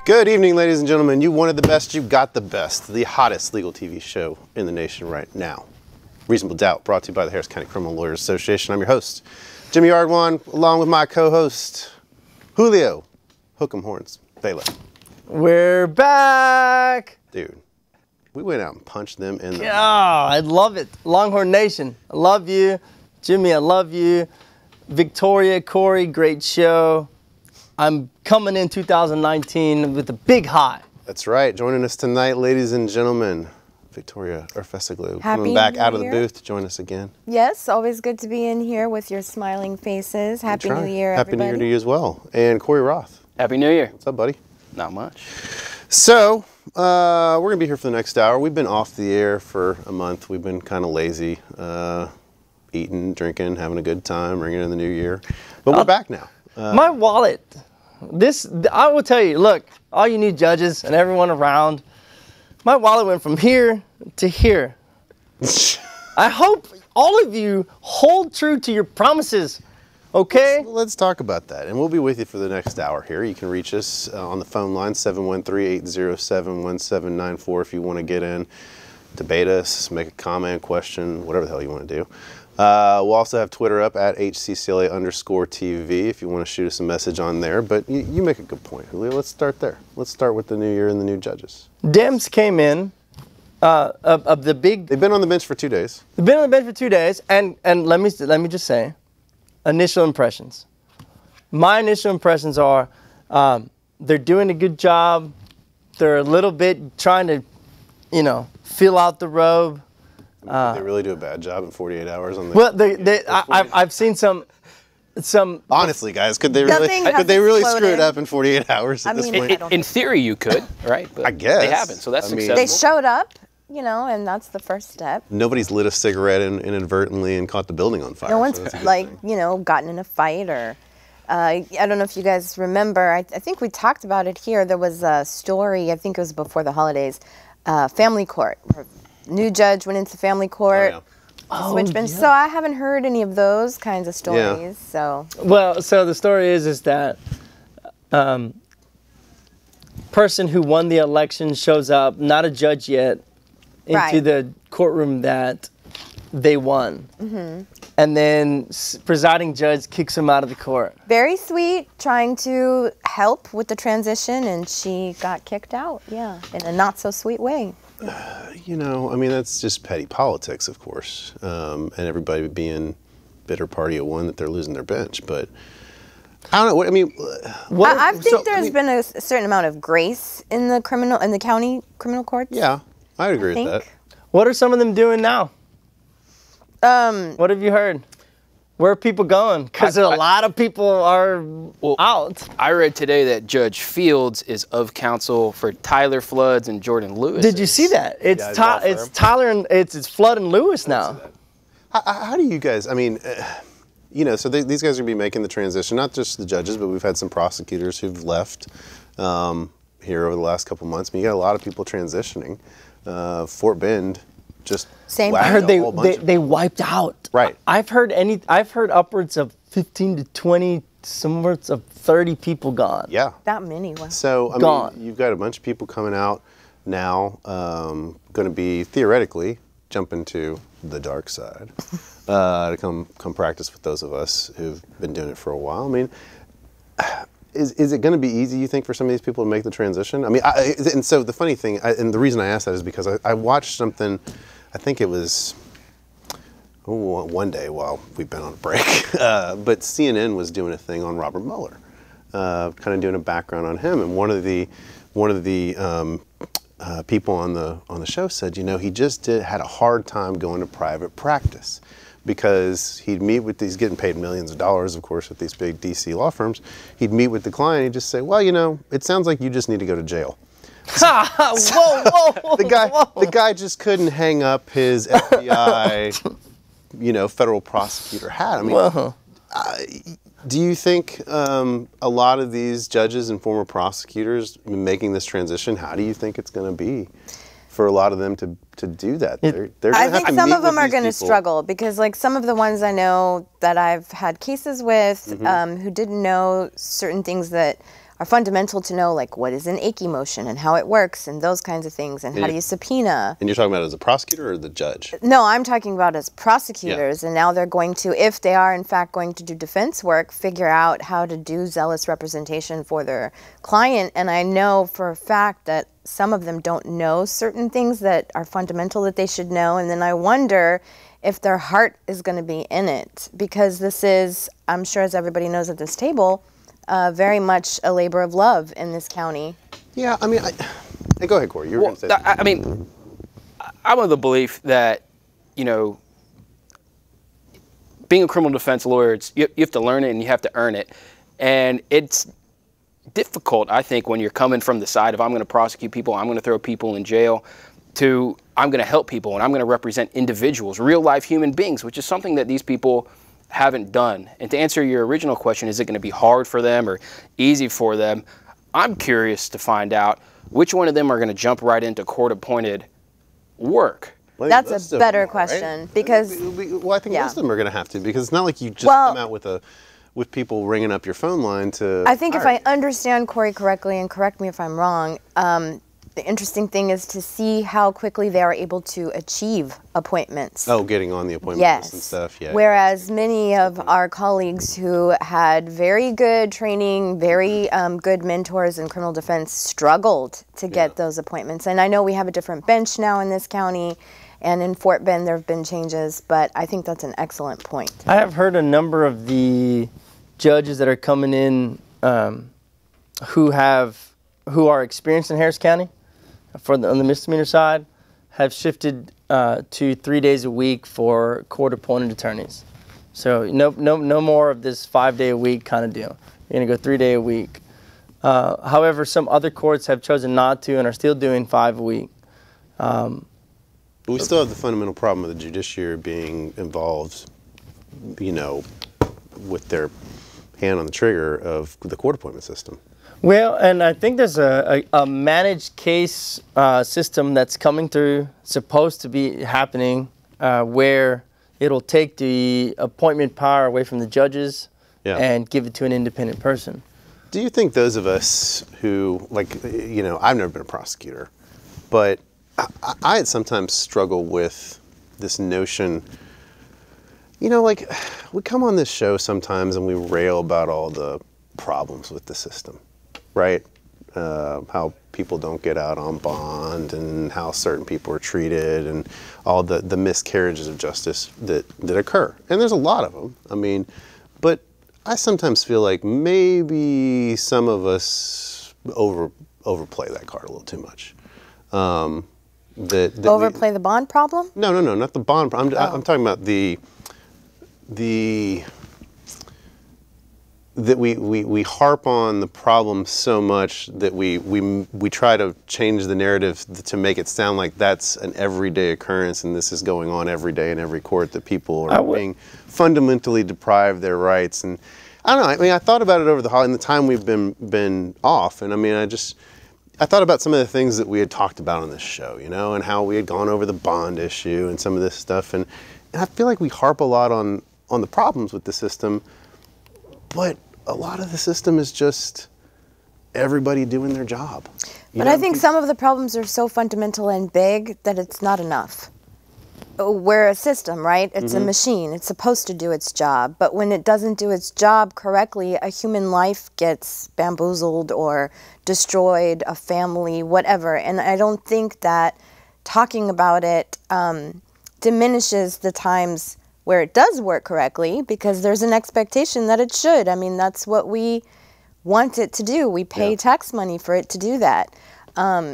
Good evening, ladies and gentlemen. You wanted the best, you got the best. The hottest legal TV show in the nation right now. Reasonable Doubt, brought to you by the Harris County Criminal Lawyers Association. I'm your host, Jimmy Ardwan, along with my co-host, Julio Hook'em Horns Vela. We're back! Dude, we went out and punched them in the... Oh, I love it. Longhorn Nation, I love you. Jimmy, I love you. Victoria, Cory, great show. I'm coming in 2019 with a big high. That's right. Joining us tonight, ladies and gentlemen, Victoria Erfesoglou, coming back out of the booth to join us again. Yes, always good to be in here with your smiling faces. Happy New Year, everybody. Happy New Year to you as well. And Cory Roth. Happy New Year. What's up, buddy? Not much. So, we're going to be here for the next hour. We've been off the air for a month. We've been kind of lazy, eating, drinking, having a good time, ringing in the new year. But we're back now. My wallet. I will tell you, look, all you new judges and everyone around, my wallet went from here to here. I hope all of you hold true to your promises, okay? Let's talk about that, and we'll be with you for the next hour here. You can reach us on the phone line, 713-807-1794 if you want to get in, debate us, make a comment, question, whatever the hell you want to do. We'll also have Twitter up at HCCLA_TV if you want to shoot us a message on there. But you make a good point, Julio. Let's start there. Let's start with the new year and the new judges. Dems came in of the big... They've been on the bench for 2 days. They've been on the bench for 2 days, and let me just say, initial impressions. My initial impressions are they're doing a good job. They're a little bit trying to, fill out the robe. Did they really do a bad job in 48 hours on the... Well, I've seen some. Honestly, guys, could they really screw it up in 48 hours at this point? In theory, you could, right? But I guess they haven't, so that's successful. They showed up, and that's the first step. Nobody's lit a cigarette inadvertently and caught the building on fire. No one's gotten in a fight or. I don't know if you guys remember. I think we talked about it here. There was a story. I think it was before the holidays. Family court. New judge went into family court. Switch bench. So I haven't heard any of those kinds of stories. Yeah. So the story is that person who won the election shows up, not a judge yet, into the courtroom that they won, and then presiding judge kicks him out of the court. Very sweet, trying to help with the transition, and she got kicked out. Yeah, in a not so sweet way. That's just petty politics, of course, and everybody being bitter party of one that they're losing their bench. But I don't know. I think there's been a certain amount of grace in the county criminal courts. Yeah, I would agree with that. What are some of them doing now? What have you heard? Where are people going? Because a lot of people are out. I read today that Judge Fields is of counsel for Tyler Floods and Jordan Lewis. Did you see that? It's Tyler and it's Flood and Lewis now. How do you guys? So these guys are going to be making the transition. Not just the judges, but we've had some prosecutors who've left here over the last couple months. You got a lot of people transitioning. Fort Bend. I heard they wiped out. Right. I've heard upwards of 15 to 20, somewhere of 30 people gone. Yeah. That many. Wow. So gone. You've got a bunch of people coming out now, going to be theoretically jumping to the dark side to come practice with those of us who've been doing it for a while. Is it going to be easy, you think, for some of these people to make the transition? And so the funny thing, and the reason I asked that is because I watched something. I think it was one day while we've been on a break, but CNN was doing a thing on Robert Mueller, kind of doing a background on him, and one of the people on the show said, he just had a hard time going to private practice because he'd meet with these, getting paid millions of dollars, of course, with these big DC law firms. He'd meet with the client, he'd just say, well, it sounds like you just need to go to jail. Whoa. The guy just couldn't hang up his FBI, federal prosecutor hat. Do you think a lot of these judges and former prosecutors making this transition, how do you think it's going to be for a lot of them to do that? I think some of them are going to struggle because, some of the ones I know that I've had cases with who didn't know certain things that are fundamental to know, like what is an achy motion and how it works and those kinds of things, and how do you subpoena. And you're talking about as a prosecutor or the judge? No, I'm talking about as prosecutors, and now they're going to, if they are in fact going to do defense work, figure out how to do zealous representation for their client. And I know for a fact that some of them don't know certain things that are fundamental that they should know, and then I wonder if their heart is going to be in it, because this is, I'm sure as everybody knows at this table, very much a labor of love in this county. Yeah, I mean, go ahead, Cory. You were going to say I mean, I'm of the belief that, you know, being a criminal defense lawyer, you have to learn it and you have to earn it. And it's difficult, I think, when you're coming from the side of I'm going to prosecute people, I'm going to throw people in jail, to I'm going to help people and I'm going to represent individuals, real life human beings, which is something that these people haven't done. And to answer your original question, is it going to be hard for them or easy for them? I'm curious to find out which one of them are going to jump right into court-appointed work. Well, That's a better question, right? because well, I think most of them are going to have to, because it's not like you just come out with people ringing up your phone line to. I think if I understand Cory correctly, and correct me if I'm wrong, the interesting thing is to see how quickly they are able to achieve appointments. Oh, getting on the appointment list and stuff, yeah. Whereas many of our colleagues who had very good training, very good mentors in criminal defense struggled to get those appointments. And I know we have a different bench now in this county, and in Fort Bend there have been changes, but I think that's an excellent point. I have heard a number of the judges that are coming in who are experienced in Harris County on the misdemeanor side have shifted to 3 days a week for court-appointed attorneys. So no more of this 5-day-a-week kind of deal. You're going to go 3 day a week. However, some other courts have chosen not to and are still doing 5 a week. But we still have the fundamental problem of the judiciary being involved, you know, with their hand on the trigger of the court appointment system. Well, and I think there's a managed case system that's coming through, supposed to be happening, where it'll take the appointment power away from the judges and give it to an independent person. Do you think those of us who, like, you know, I've never been a prosecutor, but I sometimes struggle with this notion, you know, like, we come on this show sometimes and we rail about all the problems with the system, right? How people don't get out on bond and how certain people are treated and all the miscarriages of justice that occur. And there's a lot of them. I mean, but I sometimes feel like maybe some of us overplay that card a little too much. Overplay the bond problem? No, not the bond problem. I'm talking about that we harp on the problem so much that we try to change the narrative to make it sound like that's an everyday occurrence and this is going on every day in every court, that people are being fundamentally deprived their rights. And I don't know, I mean, I thought about it over in the time we've been off, and I mean, I thought about some of the things that we had talked about on this show, you know, and how we had gone over the bond issue and some of this stuff, and I feel like we harp a lot on the problems with the system, but a lot of the system is just everybody doing their job. But I think some of the problems are so fundamental and big that it's not enough. We're a system, right? It's a machine. It's supposed to do its job. But when it doesn't do its job correctly, a human life gets bamboozled or destroyed, a family, whatever. And I don't think that talking about it diminishes the times where it does work correctly, because there's an expectation that it should. I mean, that's what we want it to do. We pay tax money for it to do that.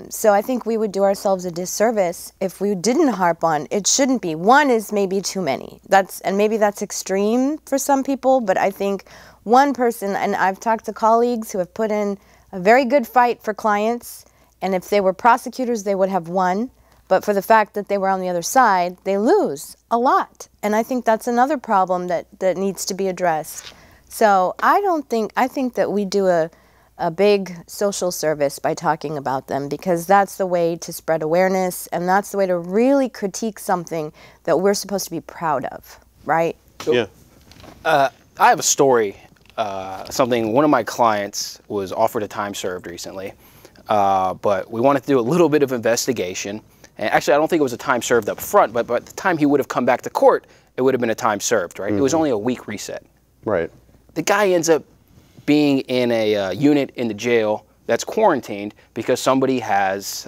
So I think we would do ourselves a disservice if we didn't harp on it shouldn't be. One is maybe too many. And maybe that's extreme for some people, but I think one person, and I've talked to colleagues who have put in a very good fight for clients, and if they were prosecutors, they would have won. But for the fact that they were on the other side, they lose a lot. And I think that's another problem that needs to be addressed. So I think that we do a big social service by talking about them, because that's the way to spread awareness, and that's the way to really critique something that we're supposed to be proud of, right? Yeah. I have a story something. One of my clients was offered a time served recently, but we wanted to do a little bit of investigation. And actually, I don't think it was a time served up front, but by the time he would have come back to court, it would have been a time served, right? It was only a week reset. Right. The guy ends up being in a unit in the jail that's quarantined because somebody has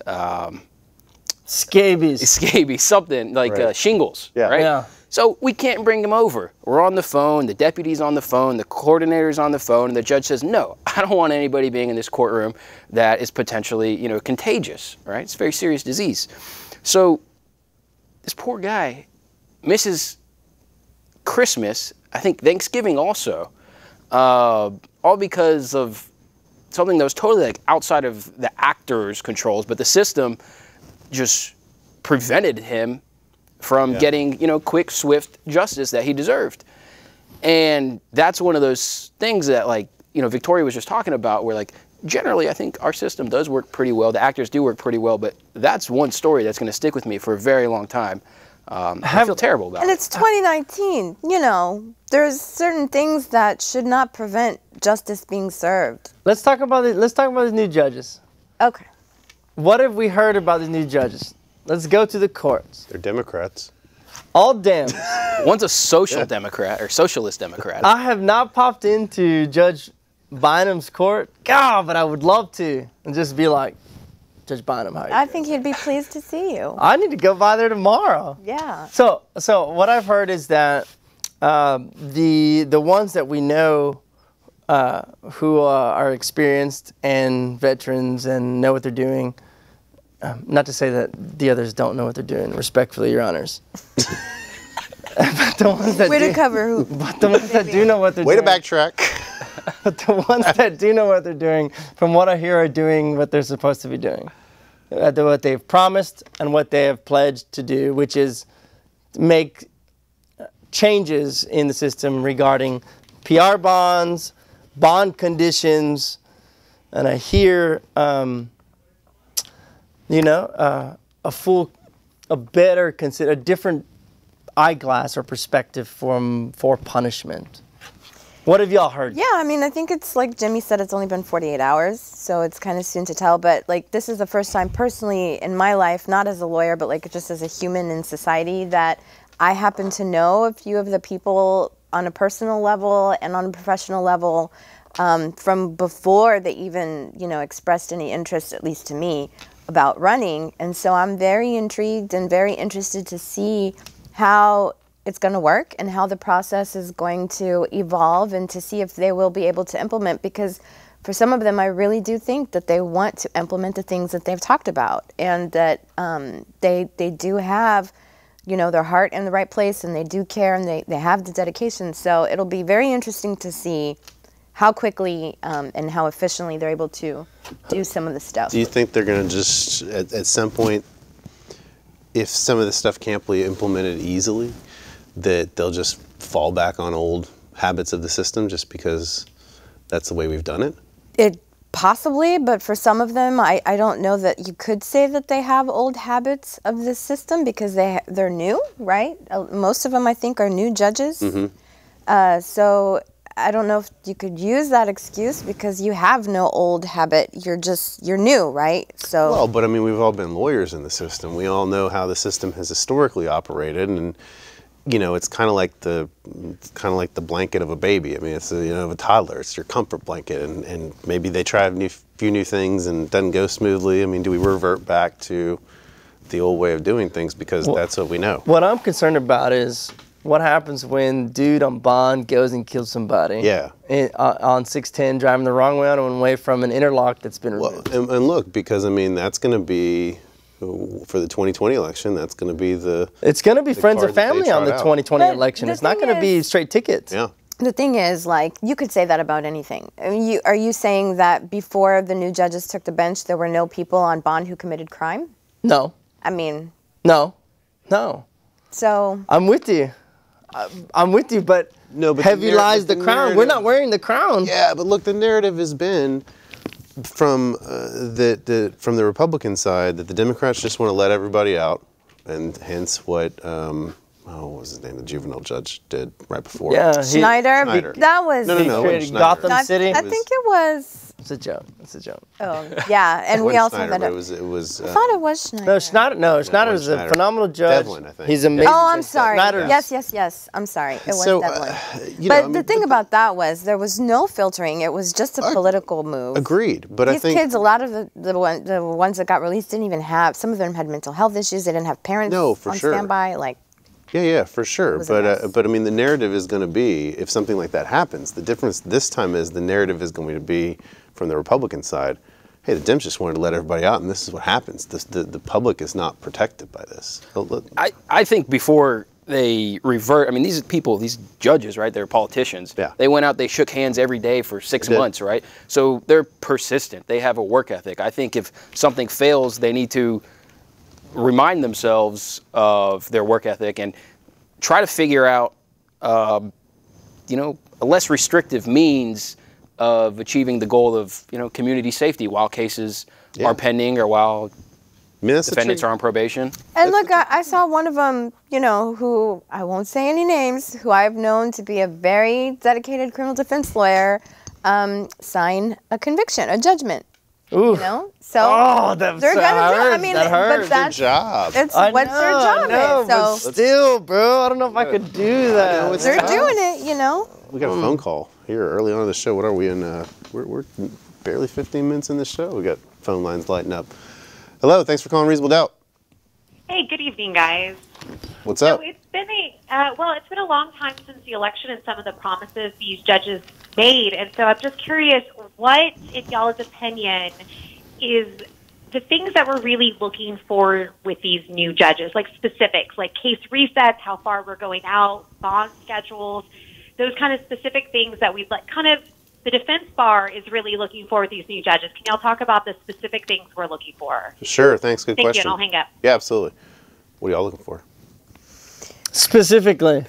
Scabies, something like Right. shingles, Yeah. right? Yeah. So we can't bring him over. We're on the phone, the deputy's on the phone, the coordinator's on the phone, and the judge says, no, I don't want anybody being in this courtroom that is potentially, contagious, right? It's a very serious disease. So this poor guy misses Christmas, I think Thanksgiving also, all because of something that was totally like outside of the actor's controls, but the system just prevented him from getting, quick, swift justice that he deserved. And that's one of those things that, like, Victoria was just talking about, where, like, generally I think our system does work pretty well. The actors do work pretty well, but that's one story that's going to stick with me for a very long time. I feel terrible about it. And it's 2019. There's certain things that should not prevent justice being served. Let's talk about the new judges. Okay. What have we heard about the new judges? Let's go to the courts. They're Democrats. All Dems. One's a social democrat or socialist democrat. I have not popped into Judge Bynum's court. God, but I would love to. And just be like, Judge Bynum, how are you I doing? think he'd be pleased to see you. I need to go by there tomorrow. Yeah. So what I've heard is that the ones that we know who are experienced and veterans and know what they're doing, not to say that the others don't know what they're doing, respectfully, Your Honors. But the ones that Way to cover who. But the ones that do know what they're Way to doing. backtrack. But the ones that do know what they're doing, from what I hear, are doing what they're supposed to be doing. What they've promised and what they have pledged to do, which is make changes in the system regarding PR bonds, bond conditions, and I hear, a different eyeglass or perspective for punishment. What have y'all heard? Yeah, I think it's like Jimmy said, it's only been 48 hours, so it's kind of soon to tell. But like, this is the first time personally in my life, not as a lawyer, but like just as a human in society, that I happen to know a few of the people on a personal level and on a professional level from before they even, expressed any interest, at least to me, about running. And so I'm very intrigued and very interested to see how it's going to work and how the process is going to evolve, and to see if they will be able to implement, because for some of them, I really do think that they want to implement the things that they've talked about, and that they do have, their heart in the right place, and they do care, and they have the dedication. So it'll be very interesting to see how quickly and how efficiently they're able to do some of the stuff. Do you think they're going to just, at some point, if some of this stuff can't be implemented easily, that they'll just fall back on old habits of the system just because that's the way we've done it? It possibly, but for some of them, I don't know that you could say that they have old habits of the system, because they're new, right? Most of them, I think, are new judges. Mm-hmm. So I don't know if you could use that excuse, because you have no old habit. You're new, right? So. Well, but we've all been lawyers in the system. We all know how the system has historically operated, and it's kind of like the blanket of a baby. It's of a toddler. It's your comfort blanket, and maybe they try a few new things and it doesn't go smoothly. Do we revert back to the old way of doing things because that's what we know? What I'm concerned about is what happens when dude on bond goes and kills somebody. Yeah. On 610, driving the wrong way on one way from an interlock that's been removed. Well, and look, because that's going to be, for the 2020 election, that's going to be the. It's going to be friends card and that they family on the trot out. 2020 But election. the It's not thing going to be is- straight tickets. Yeah. The thing is, like, you could say that about anything. Are you saying that before the new judges took the bench, there were no people on bond who committed crime? No. No. So. I'm with you. I'm with you, but, No, but heavy lies the crown. We're narrative- not wearing the crown. Yeah, but look, the narrative has been from from the Republican side that the Democrats just want to let everybody out, and hence what what was his name? The juvenile judge did right before. Yeah, Schneider. Schneider. That was. No, he created Schneider. Gotham City. I think it was. It's a joke. It's a joke. Oh, yeah, and we Wasn't also Schneider, had. but it was. I thought it was Schneider. No, Schneider. No, Schneider is a Schneider. phenomenal judge. Devlin, I think. He's amazing. Oh, I'm sorry. Schneider. Yes. I'm sorry. It was So, Devlin. you know, But I mean, the thing about that was there was no filtering. It was just a political move. Agreed, but I These think kids, a lot of the ones that got released didn't even have. Some of them had mental health issues. They didn't have parents No, for on sure. standby. Like, Yeah, for sure. was a mess. But I mean, the narrative is going to be, if something like that happens, the difference this time is the narrative is going to be from the Republican side. Hey, the Dems just wanted to let everybody out, and this is what happens. The public is not protected by this. I think before they revert, I mean, these people, these judges, right, they're politicians. Yeah. They went out, they shook hands every day for 6 months, right? So they're persistent. They have a work ethic. I think if something fails, they need to remind themselves of their work ethic and try to figure out, you know, a less restrictive means of achieving the goal of, you know, community safety while cases are pending or while defendants are on probation. and look, I saw one of them, you know, who I won't say any names, who I've known to be a very dedicated criminal defense lawyer, sign a conviction, a judgment. Ooh. You know, so that they're gonna do. I hurts. mean, That hurts. but that's job. it's I what their job is. but So still, bro, I don't know if I could do that. they're doing it. You know. We got a phone call here early on in the show. What are we in? We're barely 15 minutes in the show. We got phone lines lighting up. Hello, thanks for calling Reasonable Doubt. Hey, good evening, guys. What's up? So it's been it's been a long time since the election and some of the promises these judges made, and so I'm just curious, what, in y'all's opinion, is the things that we're really looking for with these new judges, like specifics, like case resets, how far we're going out, bond schedules, those kind of specific things that we'd like, kind of the defense bar is really looking for with these new judges. Can y'all talk about the specific things we're looking for? Sure, thanks. Good Thank question. you, and I'll hang up. Yeah, absolutely. What are y'all looking for? Specifically.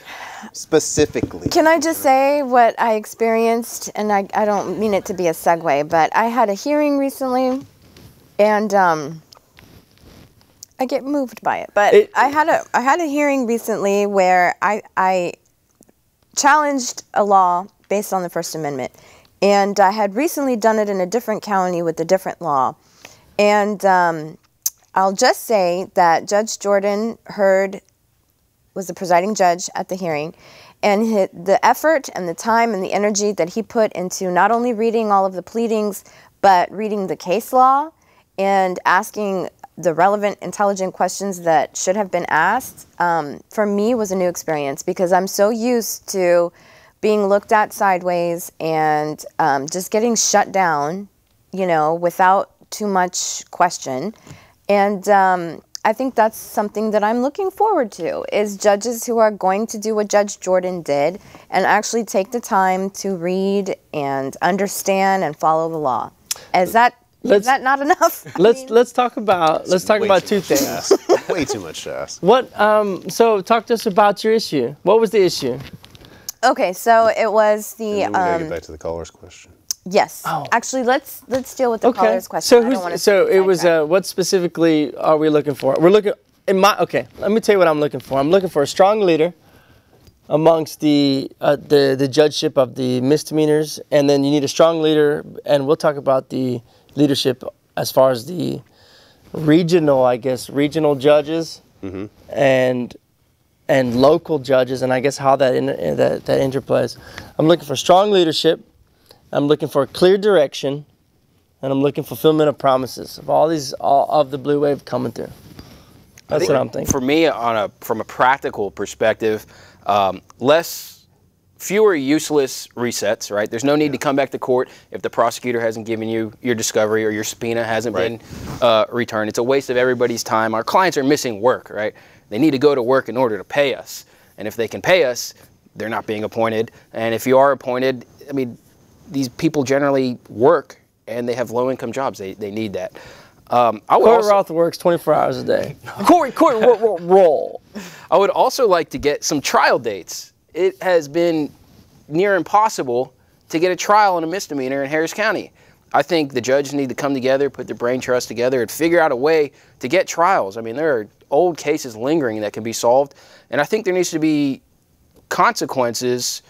Can I just say what I experienced, and I don't mean it to be a segue, but I had a hearing recently, and I get moved by it. But I had a hearing recently where I challenged a law based on the First Amendment, and I had recently done it in a different county with a different law, and I'll just say that Judge Jordan was the presiding judge at the hearing, and the effort and the time and the energy that he put into not only reading all of the pleadings, but reading the case law and asking the relevant, intelligent questions that should have been asked, for me was a new experience, because I'm so used to being looked at sideways and just getting shut down, you know, without too much question. And I think that's something that I'm looking forward to, is judges who are going to do what Judge Jordan did and actually take the time to read and understand and follow the law. Is that not enough? Let's talk about two things. Way too much to ask. What so talk to us about your issue. What was the issue? Okay, so it was the And then we gotta get back to the caller's question. yes. Oh. Actually, let's deal with the caller's question. So I don't wanna it was sidetrack. what specifically are we looking for? We're looking let me tell you what I'm looking for. I'm looking for a strong leader amongst the judgeship of the misdemeanors, and then you need a strong leader, and we'll talk about the leadership as far as the regional judges and local judges, and I guess how that interplays. I'm looking for strong leadership. I'm looking for a clear direction, and I'm looking for fulfillment of promises of all of the blue wave coming through. That's what I'm thinking. For me, from a practical perspective, fewer useless resets, right? There's no need to come back to court if the prosecutor hasn't given you your discovery or your subpoena hasn't been returned. It's a waste of everybody's time. Our clients are missing work, right? They need to go to work in order to pay us. And if they can pay us, they're not being appointed. And if you are appointed, I mean, these people generally work and they have low-income jobs. They need that. Cory Roth works 24 hours a day. Cory, roll. I would also like to get some trial dates. It has been near impossible to get a trial on a misdemeanor in Harris County. I think the judges need to come together, put their brain trust together, and figure out a way to get trials. I mean, there are old cases lingering that can be solved. And I think there needs to be consequences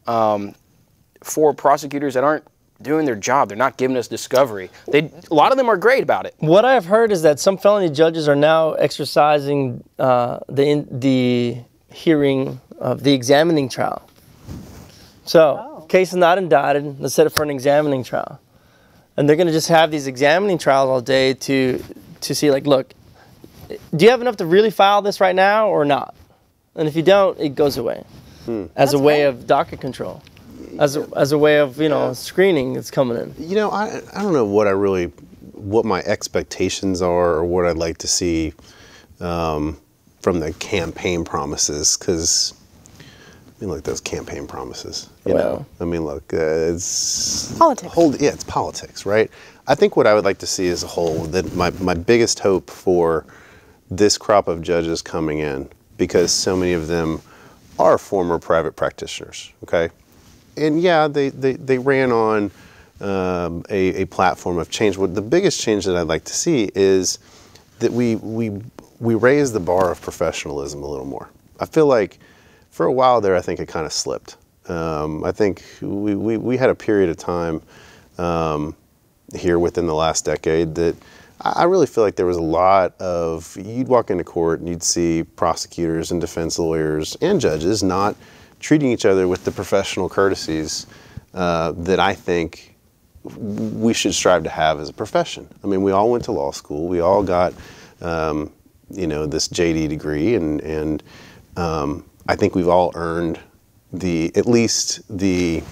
for prosecutors that aren't doing their job. They're not giving us discovery. A lot of them are great about it. What I've heard is that some felony judges are now exercising the hearing of the examining trial. So, case is not indicted, let's set it for an examining trial. And they're going to just have these examining trials all day to see, like, look, do you have enough to really file this right now or not? And if you don't, it goes away as a way of docket control. As a way of, you know, screening that's coming in. You know, I don't know what my expectations are or what I'd like to see from the campaign promises, because, I mean, look, those campaign promises, you know? I mean, look, it's... Politics. It's politics, right? I think what I would like to see as a whole, that my biggest hope for this crop of judges coming in, because so many of them are former private practitioners, okay? And yeah, they ran on a platform of change. What the biggest change that I'd like to see is that we raise the bar of professionalism a little more. I feel like for a while there, I think it kind of slipped. I think we had a period of time here within the last decade that I really feel like there was a lot of, you'd walk into court and you'd see prosecutors and defense lawyers and judges not treating each other with the professional courtesies that I think we should strive to have as a profession. I mean, we all went to law school. We all got, you know, this JD degree, and I think we've all earned at least the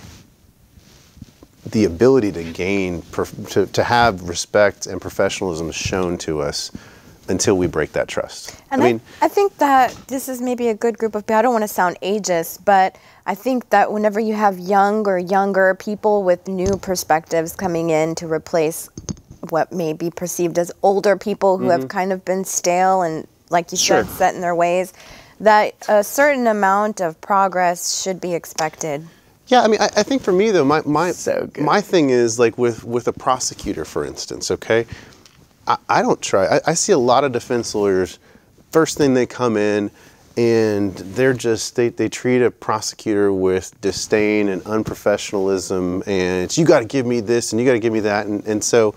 ability to gain, to have respect and professionalism shown to us until we break that trust. And I think that this is maybe a good group of people. I don't want to sound ageist, but I think that whenever you have younger people with new perspectives coming in to replace what may be perceived as older people who have kind of been stale and, like you said, set in their ways, that a certain amount of progress should be expected. Yeah, I mean, I think for me though, my thing is, like, with a prosecutor, for instance, okay? I don't try. I see a lot of defense lawyers, first thing they come in, and they're just, they treat a prosecutor with disdain and unprofessionalism, and it's, you got to give me this and you got to give me that. And so,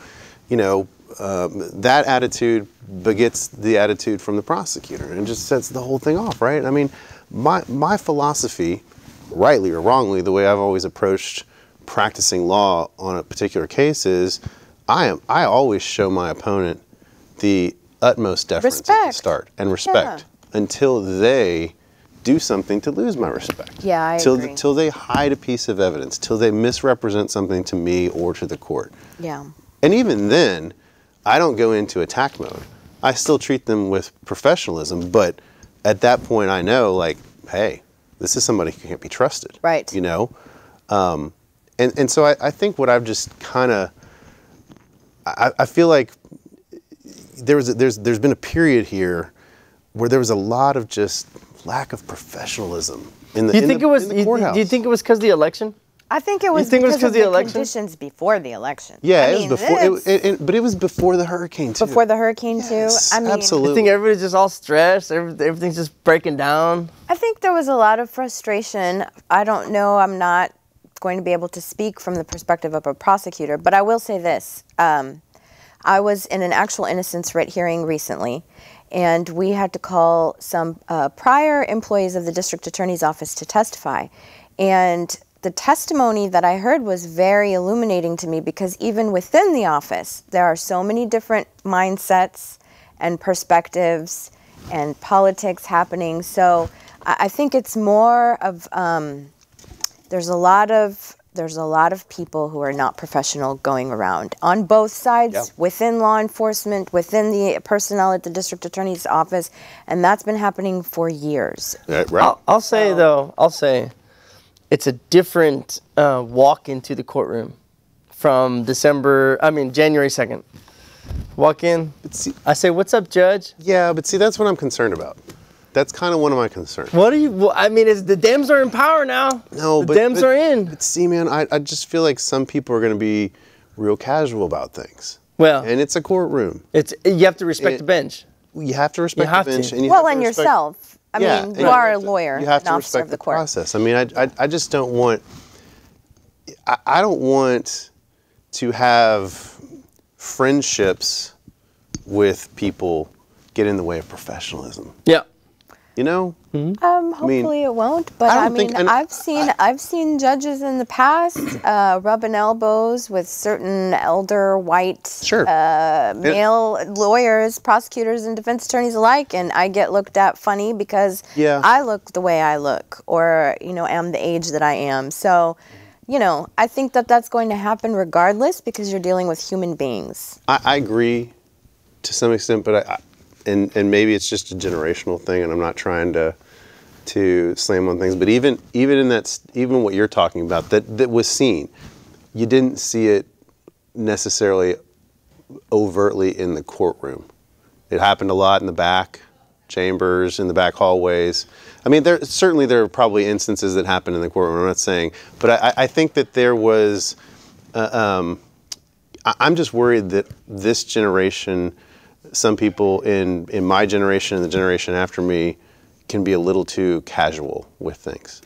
you know, that attitude begets the attitude from the prosecutor and just sets the whole thing off, right? I mean, my philosophy, rightly or wrongly, the way I've always approached practicing law on a particular case is, I always show my opponent the utmost deference at the start and respect until they do something to lose my respect. Yeah, I agree. Till they hide a piece of evidence, till they misrepresent something to me or to the court. Yeah. And even then, I don't go into attack mode. I still treat them with professionalism, but at that point I know, like, hey, this is somebody who can't be trusted. Right. You know? And so I think what I've just kind of, I feel like there's been a period here where there was a lot of just lack of professionalism in the courthouse. Do you think it was because of the election? I think it was because of the conditions before the election. Yeah, it was before. But it was before the hurricane too. Before the hurricane too. I mean, absolutely. I think everybody's just all stressed. Everything's just breaking down. I think there was a lot of frustration. I don't know. I'm not going to be able to speak from the perspective of a prosecutor, but I will say this. I was in an actual innocence writ hearing recently, and we had to call some prior employees of the district attorney's office to testify. And the testimony that I heard was very illuminating to me, because even within the office, there are so many different mindsets and perspectives and politics happening. So I think it's more of, there's a lot of people who are not professional going around on both sides, within law enforcement, within the personnel at the district attorney's office, and that's been happening for years. Right. I'll say it's a different walk into the courtroom from January 2nd. Walk in, I say, "What's up, Judge?" Yeah, but see, that's what I'm concerned about. That's kind of one of my concerns. What are you? Well, I mean, the Dems are in power now. No, the Dems are in. But see, man, I just feel like some people are going to be real casual about things. Well, and it's a courtroom. You have to respect the bench. you have to respect have the bench, to. and you Well, have to and respect, yourself. I Yeah, mean, and you are a lawyer, You have an to officer respect of the the court. process. I mean, I just don't want. I don't want to have friendships with people get in the way of professionalism. Yeah. You know? Hopefully it won't, but I I don't mean, think- and I've seen judges in the past rubbing elbows with certain elder white Sure. male lawyers, prosecutors, and defense attorneys alike, and I get looked at funny because Yeah. I look the way I look, or am the age that I am. So, I think that that's going to happen regardless because you're dealing with human beings. I agree to some extent, but and maybe it's just a generational thing, and I'm not trying to slam on things, but even in that, even what you're talking about that was seen, you didn't see it necessarily overtly in the courtroom. It happened a lot in the back chambers, in the back hallways. I mean, there are probably instances that happened in the courtroom. I'm not saying, but I think that there was. I'm just worried that this generation, some people in my generation and the generation after me, can be a little too casual with things.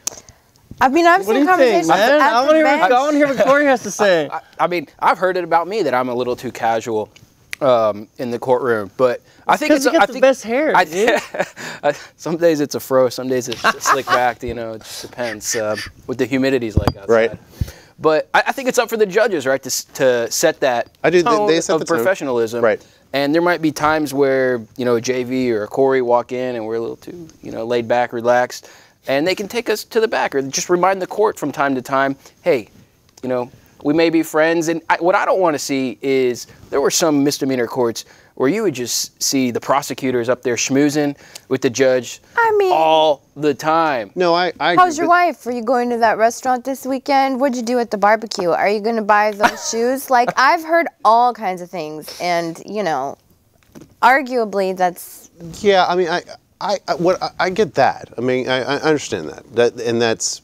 I mean, I've What do seen you think, conversations man? at I the want bench. to hear what Cory has to say. I mean, I've heard it about me that I'm a little too casual in the courtroom, but I think Because you got the best hair, dude. Some days it's a fro, some days it's slick back. It just depends what the humidity's like outside. Right. But I think it's up for the judges, right, to set that I do. tone They set of the tone. professionalism. Right. And there might be times where a JV or a Cory walk in and we're a little too laid back, relaxed, and they can take us to the back or just remind the court from time to time, hey, we may be friends. And what I don't want to see is there were some misdemeanor courts where you would just see the prosecutors up there schmoozing with the judge all the time. No, I agree. How's your but- wife? Are you going to that restaurant this weekend? What'd you do at the barbecue? Are you going to buy those shoes? Like, I've heard all kinds of things, and arguably that's. Yeah, I mean, I get that. I mean, I understand that, and that's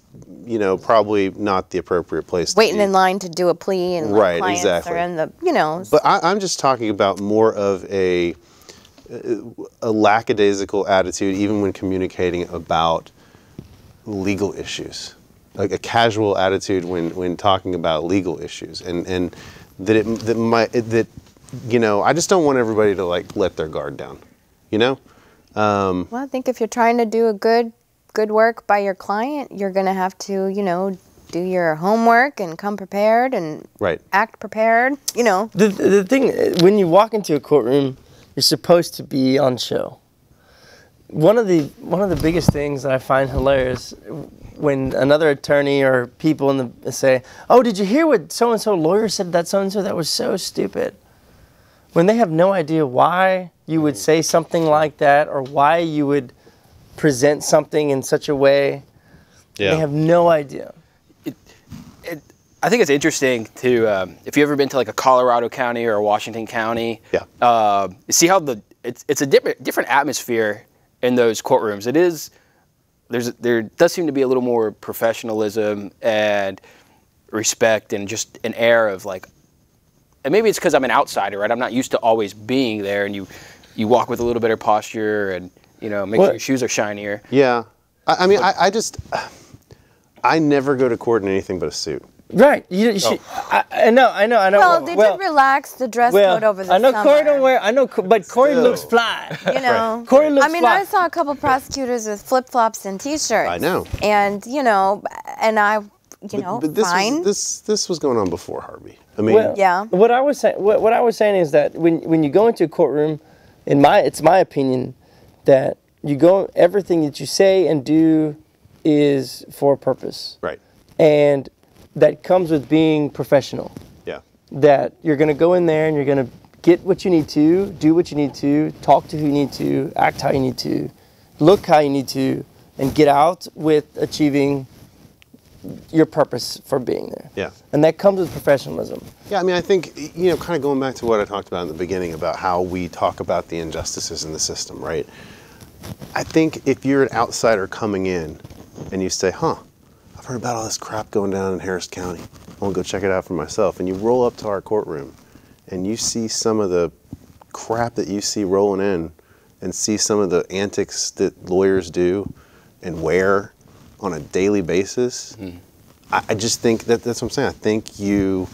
probably not the appropriate place. Waiting in line to do a plea, and Right, clients exactly. are in the But I'm just talking about more of a lackadaisical attitude, even when communicating about legal issues, like a casual attitude when talking about legal issues, and that I just don't want everybody to let their guard down, Well, I think if you're trying to do a good work by your client, you're going to have to, do your homework and come prepared and Right. act prepared, The thing, when you walk into a courtroom, you're supposed to be on show. One of the biggest things that I find hilarious when another attorney or people say, "Oh, did you hear what so and so lawyer said that so and so? That was so stupid." When they have no idea why you would say something like that or why you would present something in such a way, they have no idea. I think it's interesting to, if you've ever been to a Colorado County or a Washington County, see how it's a different atmosphere in those courtrooms. There does seem to be a little more professionalism and respect and just an air of and maybe it's because I'm an outsider, right? I'm not used to always being there, and you walk with a little better posture and make sure your shoes are shinier. Yeah, I mean, I never go to court in anything but a suit. Right. You should, I know. Well, they did relax the dress code over the summer. I know Cory don't wear. But Cory looks fly. Cory looks I mean, fly. I saw a couple prosecutors with flip-flops and T-shirts. I know. And and I, But this fine. this was going on before Harvey. I mean, Yeah. What I was saying is that when you go into a courtroom, it's my opinion that everything that you say and do is for a purpose. Right. And that comes with being professional. Yeah. That you're going to go in there and you're going to get what you need to, do what you need to, talk to who you need to, act how you need to, look how you need to, and get out with achieving your purpose for being there. Yeah. And that comes with professionalism. Yeah, I mean, I think, kind of going back to what I talked about in the beginning about how we talk about the injustices in the system, right? I think if you're an outsider coming in and you say, I've heard about all this crap going down in Harris County, I want to go check it out for myself, and you roll up to our courtroom and you see some of the crap that you see rolling in and see some of the antics that lawyers do and wear on a daily basis, I just think that's what I'm saying. I think you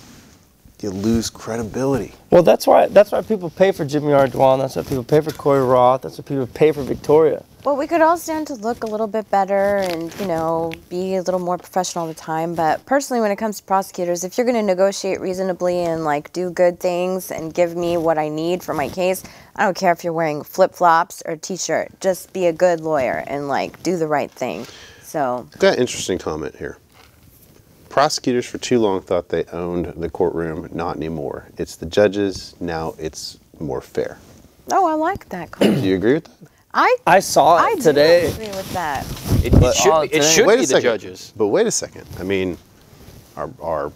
lose credibility. Well, that's why people pay for Jimmy Ardoin. That's why people pay for Cory Roth. That's why people pay for Victoria. Well, we could all stand to look a little bit better and, you know, be a little more professional all the time. But personally, when it comes to prosecutors, if you're going to negotiate reasonably and, like, do good things and give me what I need for my case, I don't care if you're wearing flip-flops or a T-shirt. Just be a good lawyer and, like, do the right thing. So. Got an interesting comment here. Prosecutors for too long thought they owned the courtroom. Not anymore. It's the judges. Now it's more fair. Oh, I like that comment. Do you agree with that? I saw it today. I do agree with that. It should Wait be a the second. judges. But wait a second. I mean, our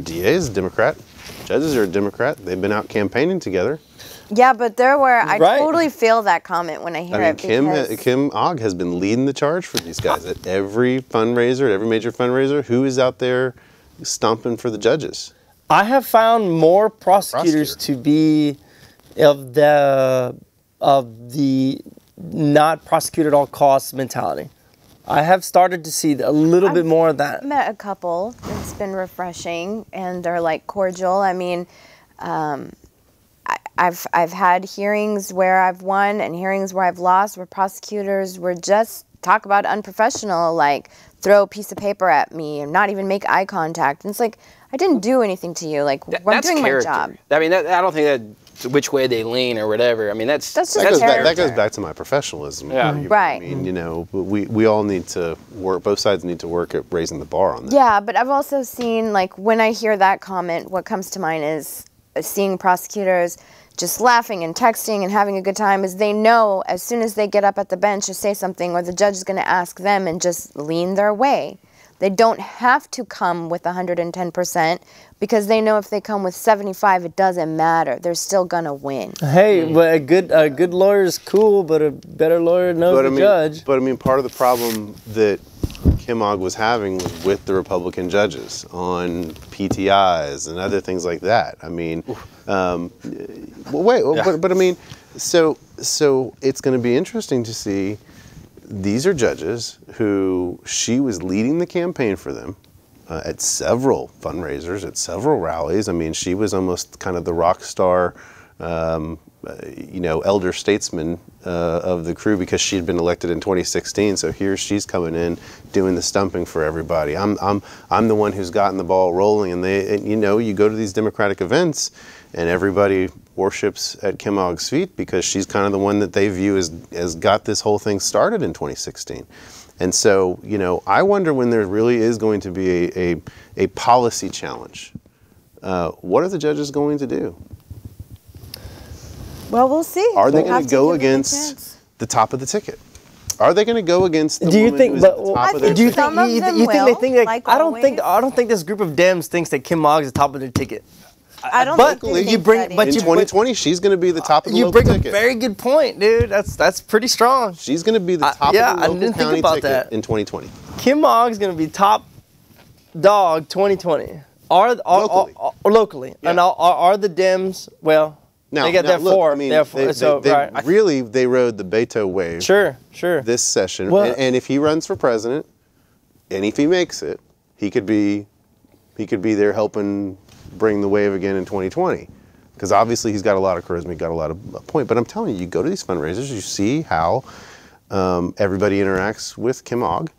DA is a Democrat. Judges are a Democrat. They've been out campaigning together. Yeah, but there were, I Right. totally feel that comment when I hear it. Because Kim Ogg has been leading the charge for these guys at every fundraiser, at every major fundraiser. Who is out there stomping for the judges? I have found more prosecutors to be of the not prosecute at all costs mentality. I have started to see a little bit more of that. met a couple. It's been refreshing, and they're like cordial. I mean, I've had hearings where I've won and hearings where I've lost, where prosecutors were just talk about unprofessional, like throw a piece of paper at me and not even make eye contact. And it's like, I didn't do anything to you. Like, I'm doing my job. I mean, I don't think that's which way they lean or whatever. I mean, just that goes back to my professionalism. Yeah. Right. I mean, you know, we all need to work. Both sides need to work at raising the bar on that. Yeah, but I've also seen, like, when I hear that comment, what comes to mind is seeing prosecutors just laughing and texting and having a good time, is they know as soon as they get up at the bench to say something, or the judge is going to ask them, and just lean their way. They don't have to come with 110% because they know if they come with 75, it doesn't matter. They're still going to win. Hey, but a good lawyer is cool, but a better lawyer knows the judge. But I mean, part of the problem that Kim Ogg was having was with the Republican judges on PTIs and other things like that. I mean, but I mean, so it's going to be interesting to see. These are judges who she was leading the campaign for them at several fundraisers, at several rallies. I mean, she was almost kind of the rock star, elder statesman of the crew, because she had been elected in 2016. So here she's coming in doing the stumping for everybody. I'm the one who's gotten the ball rolling, and you go to these Democratic events, and everybody worships at Kim Ogg's feet because she's kind of the one that they view as got this whole thing started in 2016. And so, I wonder when there really is going to be a policy challenge. What are the judges going to do? Well, we'll see. Are they going to go against the top of the ticket? Are they going to go against the woman who's at the top of the ticket? I don't think this group of Dems thinks that Kim Ogg is the top of their ticket. I don't But think in 2020, she's going to be the top of the local ticket. You bring a very good point, dude. That's pretty strong. She's going to be the top of the local county ticket in 2020. Kim Ogg's going to be top dog 2020. Locally. Yeah. And are the Dems, well, they got their four. I mean, right. Really, they rode the Beto wave. Sure. This session. Well, and if he runs for president, and if he makes it, he could be there helping bring the wave again in 2020, because obviously he's got a lot of charisma, he's got a lot of point. But I'm telling you go to these fundraisers, you see how everybody interacts with Kim Ogg,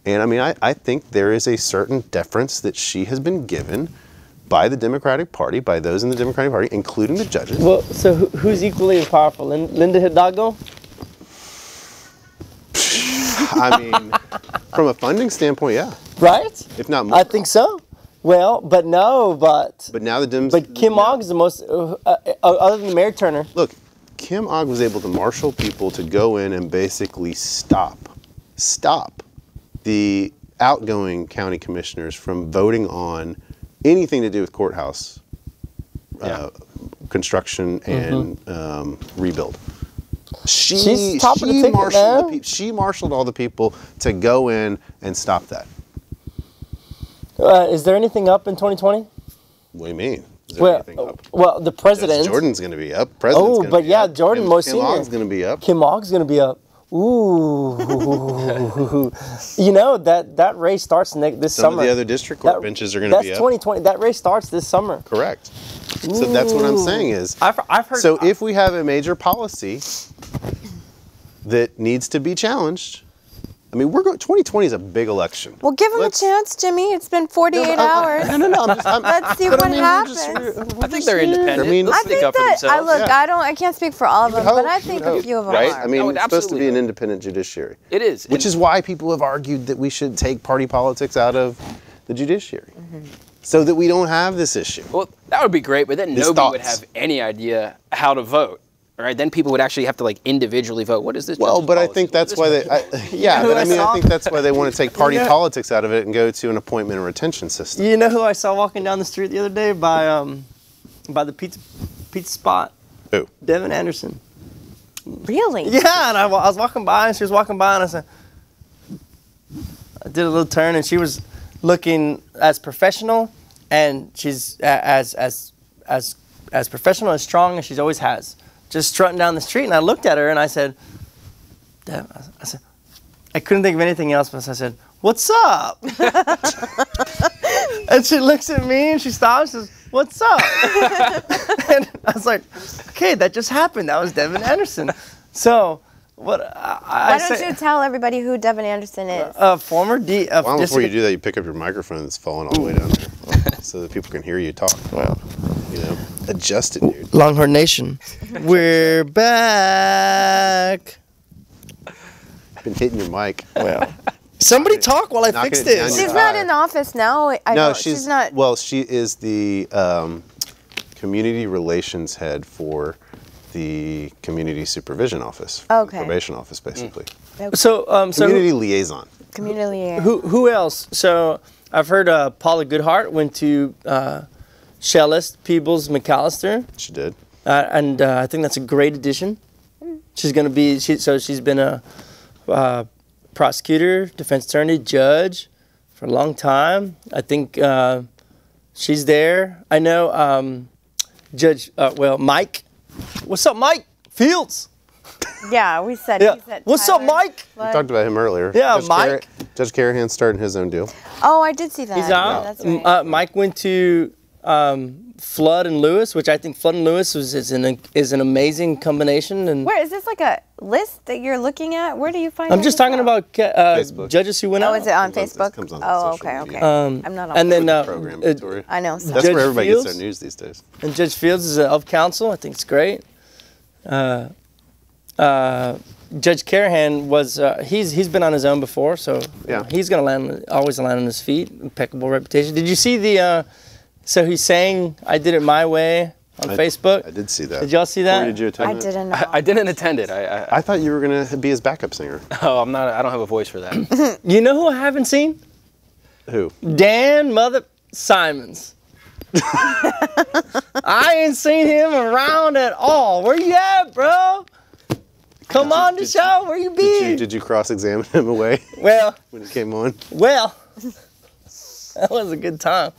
and I mean, I think there is a certain deference that she has been given by the Democratic Party, by those in the Democratic Party, including the judges. Well, so who's equally as powerful, Linda Hidalgo? I mean, from a funding standpoint, yeah. Right? If not more. I think so. Well, but now the Dems. But Kim Ogg is the most, other than Mayor Turner. Look, Kim Ogg was able to marshal people to go in and basically stop the outgoing county commissioners from voting on anything to do with courthouse construction and rebuild. She's top of the ticket, man. She marshaled all the people to go in and stop that. Is there anything up in 2020? What do you mean? Is there anything up? Well, the president. Jordan's going to be up. President's Oh, but yeah, Jordan more senior. Kim Ogg's going to be up. Kim Ogg's going to be up. Ooh. You know, that race starts this Some summer. of the other district court benches are going to be up. That's 2020. That race starts this summer. Correct. So that's what I'm saying is. I've heard. So if we have a major policy that needs to be challenged, I mean, 2020 is a big election. Well, give them a chance, Jimmy. It's been 48 hours. No. Let's see what happens. I think they're independent. I mean, I think up for that themselves. I can't speak for all of them, but I think a few of them right? are. I mean, Oh, it's supposed to be an absolutely. independent judiciary. It is. Which is why people have argued that we should take party politics out of the judiciary. So that we don't have this issue. Well, that would be great, but then His nobody would thoughts. have any idea how to vote. Right? Then people would actually have to like individually vote. What is this? Well, judge's but I policy? think What that's is why this? I think that's why they want to take party politics out of it and go to an appointment and retention system. You know who I saw walking down the street the other day by the pizza spot? Who? Devin Anderson. Really? Yeah, and I was walking by, and she was walking by, and I did a little turn, and she was looking as professional, and she's as professional, as strong as she's always has. Just strutting down the street, and I looked at her, and I said, I couldn't think of anything else, but I said, "What's up?" And she looks at me, and she stops, and says, "What's up?" And I was like, "Okay, that just happened. That was Devin Anderson." So, what Why don't you tell everybody who Devin Anderson is? former Well, before you do that, you pick up your microphone that's falling all the way down there, so that people can hear you talk. Well, You know, adjust it, dude. Longhorn Nation, we're back. Been hitting your mic. Well, somebody talk while I Knocking fix it down this. your She's not in office now. No, she's not. Well, she is the community relations head for the community supervision office. Okay. Probation office, basically. So, Community liaison. Community. who else? So I've heard Paula Goodhart went to Shellis, Peebles, McAllister, She did. and I think that's a great addition. She's going to be. She's been a prosecutor, defense attorney, judge for a long time. I think she's there. I know Judge. Mike. What's up, Mike Fields? Yeah, we said. Yeah. He said What's up, Tyler. Mike? We talked about him earlier. Yeah, Judge Mike. Judge Carahan's starting his own deal. Oh, I did see that. He's Yeah, out. that's right. Mike went to Flood and Lewis, which I think Flood and Lewis is an amazing combination. And Where is this like a list that you're looking at? Where do you find? I'm just this talking out? about Facebook. judges who went Oh, out. is it on Comes on- Facebook? this comes on Oh, social okay, media. okay. I'm not on. And then Program, Victoria. I know. That's Judge where everybody gets Fields? their news these days. And Judge Fields is of counsel. I think it's great. Judge Carahan was he's been on his own before, so Yeah. he's gonna always land on his feet. Impeccable reputation. Did you see the? So he's saying I did it my way on Facebook. I did see that. Did y'all see that? Corey, did you attend I that? didn't know. I didn't attend it. I thought you were going to be his backup singer. I'm not. I don't have a voice for that. You know who I haven't seen? Who? Dan Mother Simons. I ain't seen him around at all. Where you at, bro? Come on the show. Where you be? Did you cross-examine him away Well, when he came on? that was a good time.